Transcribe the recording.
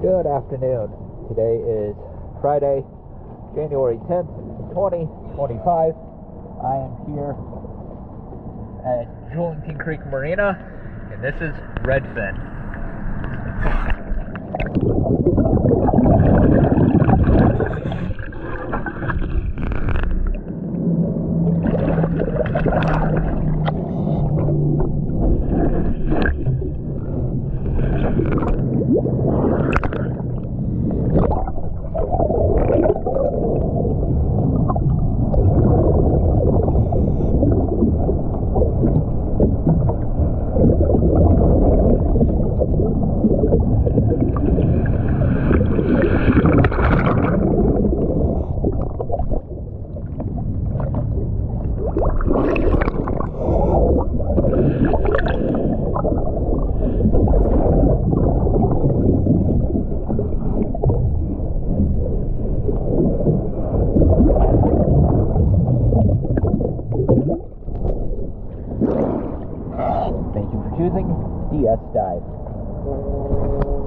Good afternoon. Today is Friday, January 10th, 2025. I am here at Julington Creek Marina, and this is Redfin. Thank you for choosing DS Dive.